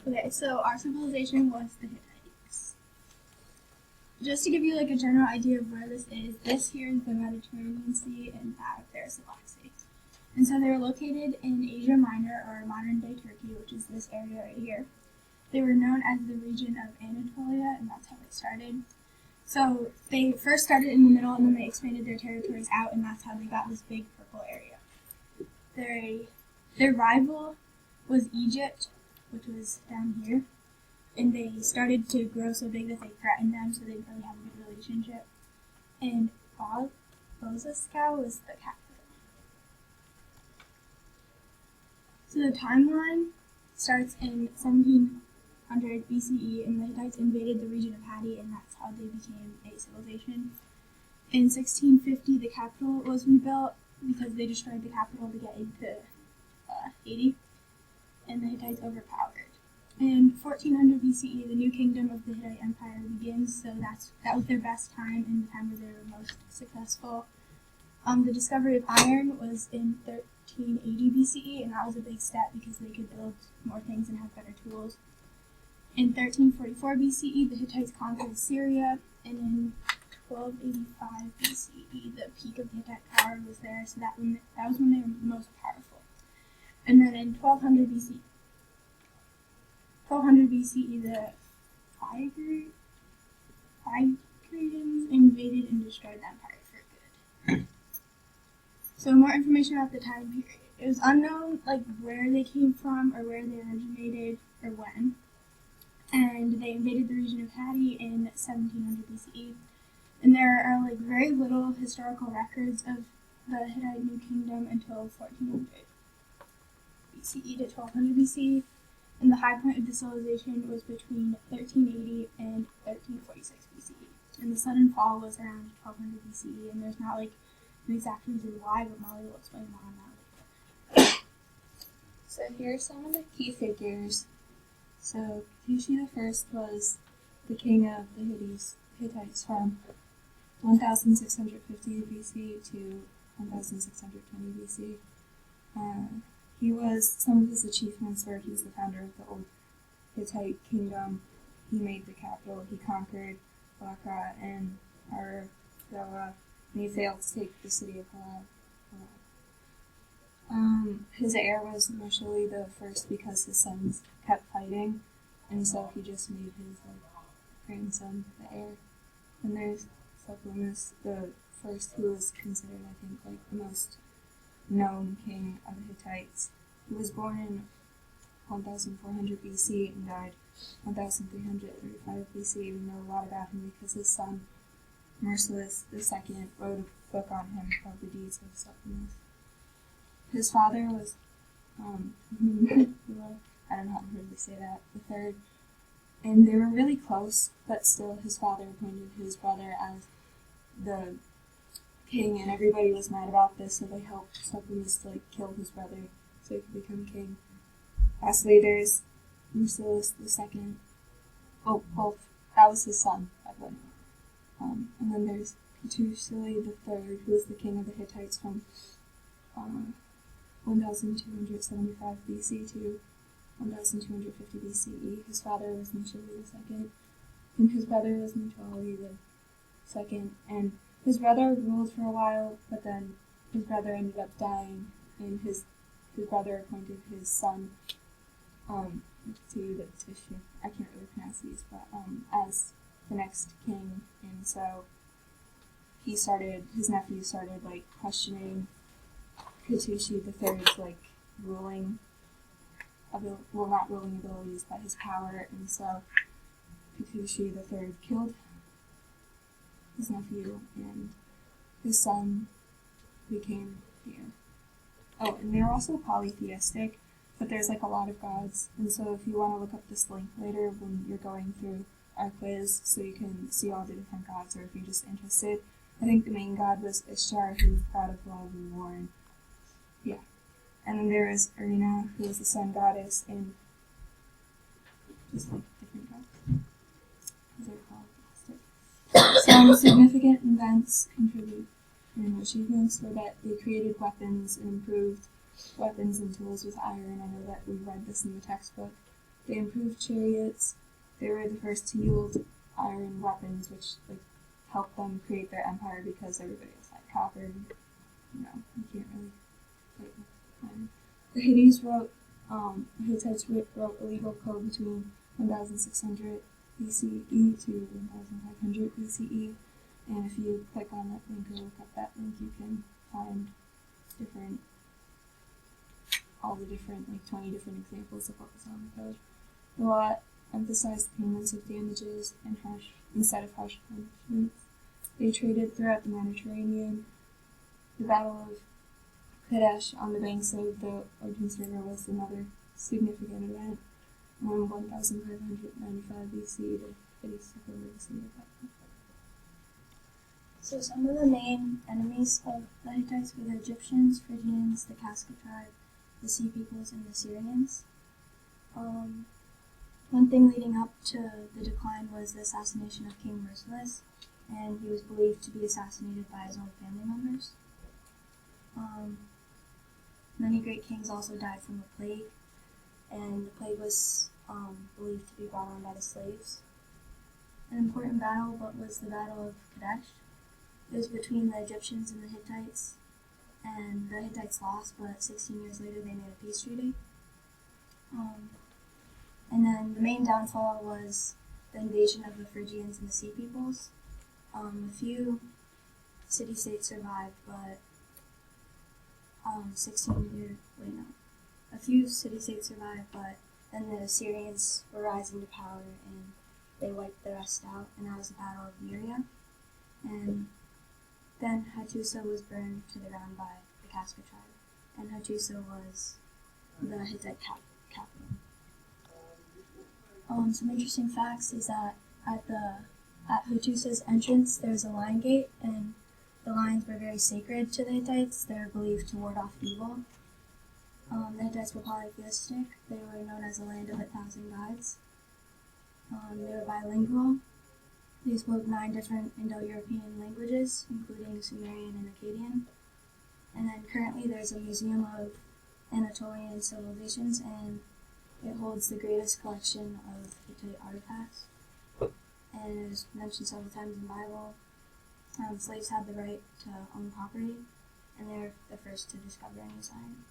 Okay, so our civilization was the Hittites. Just to give you like a general idea of where this here is the Mediterranean Sea and that up there is the Black Sea. And so they were located in Asia Minor, or modern-day Turkey, which is this area right here. They were known as the region of Anatolia, and that's how they started. So they first started in the middle, and then they expanded their territories out, and that's how they got this big purple area. Their rival was Egypt, which was down here, and they started to grow so big that they threatened them, so they didn't really have a good relationship. And Bozaskau was the capital. So the timeline starts in 1700 BCE, and the Hittites invaded the region of Hatti, and that's how they became a civilization. In 1650, the capital was rebuilt because they destroyed the capital to get into Haiti, and the Hittites overpowered. In 1400 BCE, the new kingdom of the Hittite Empire begins, so that was their best time and the time where they were most successful. The discovery of iron was in 1380 BCE, and that was a big step because they could build more things and have better tools. In 1344 BCE, the Hittites conquered Syria, and in 1285 BCE, the peak of the Hittite power was there, so that was when they were most powerful. And then in 1200 BCE, the Phrygians invaded and destroyed the empire for good. So more information about the time period. It was unknown where they came from or where they originated or when. And they invaded the region of Hatti in 1700 BCE. And there are very little historical records of the Hittite New Kingdom until 1400 BCE to 1200 BCE. And the high point of the civilization was between 1380 and 1346 BCE. And the sudden fall was around 1200 BCE, and there's not an exact reason why, but Molly will explain more on that later. So here are some of the key figures. So Kushi I was the king of the Hittites from 1650 BC to 1620 BC. Some of his achievements were he was the founder of the old Hittite kingdom. He made the capital. He conquered Bakra and Argoa, and he failed to take the city of Halab. His heir was initially the first because his sons kept fighting, and so he just made his grandson the heir. And there's Supplemus the first, who was considered, I think, the most known king of the Hittites. He was born in 1400 BC and died 1335 BC. We know a lot about him because his son, Mercilus II, wrote a book on him called The Deeds of Supplemus. His father was, I don't know how to really say that, the third, and they were really close, but still his father appointed his brother as the king, and everybody was mad about this, so they helped Supplemus to kill his brother so he could become king. Lastly, there's Mercilus II. Oh, well, that was his son, by the way. And then there's Hattusili III, who was the king of the Hittites from 1275 BC to 1250 BCE. His father was Nishili II, and his brother was Mutuali II, and his brother ruled for a while, but then his brother ended up dying, and his brother appointed his son, Tishu, I can't really pronounce these, but as the next king, and so his nephew started questioning Hattushi III's ruling, not ruling abilities, but his power, and so Hattushi III killed his nephew, and his son became here. Oh, and they're also polytheistic, but there's a lot of gods, and so if you want to look up this link later when you're going through our quiz, so you can see all the different gods, or if you're just interested. I think the main god was Ishtar, who was god of love and war, and yeah. And then there is Irina, who is the sun goddess, and just different gods. They're called. Some significant events contribute and achievements were that they created weapons and improved weapons and tools with iron. I know that we read this in the textbook. They improved chariots. They were the first to yield iron weapons, which helped them create their empire because everybody else had copper. And, you can't really fight with iron. The Hittites wrote a legal code between 1600 BCE to 1500 BCE, and if you click on that link or look up that link, you can find all the different 20 different examples of what was on the code. The law emphasized payments of damages and instead of harsh punishments. They traded throughout the Mediterranean. The Battle of Kadesh on the banks of the Orontes River was another significant event around 1595 BC to 56 BC. So some of the main enemies of the Hittites were the Egyptians, Phrygians, the Casca tribe, the Sea Peoples, and the Syrians. One thing leading up to the decline was the assassination of King Merciless, and he was believed to be assassinated by his own family members. Many great kings also died from a plague, and the plague was believed to be brought on by the slaves. An important battle was the Battle of Kadesh. It was between the Egyptians and the Hittites, and the Hittites lost, but 16 years later they made a peace treaty. And then the main downfall was the invasion of the Phrygians and the Sea Peoples. A few city-states survived, but a few city-states survived, but then the Assyrians were rising to power and they wiped the rest out, and that was the Battle of Muria. And then Hattusa was burned to the ground by the Casca tribe, and Hattusa was the Hittite capital. Some interesting facts is that at Hattusa's entrance there's a lion gate, and the lions were very sacred to the Hittites. They were believed to ward off evil. The Hittites were polytheistic. They were known as the land of 1,000 gods. They were bilingual. They spoke 9 different Indo-European languages, including Sumerian and Akkadian. And then currently there's a museum of Anatolian civilizations, and it holds the greatest collection of Hittite artifacts. And it is mentioned several times in the Bible. Slaves had the right to own property, and they're the first to discover a new sign.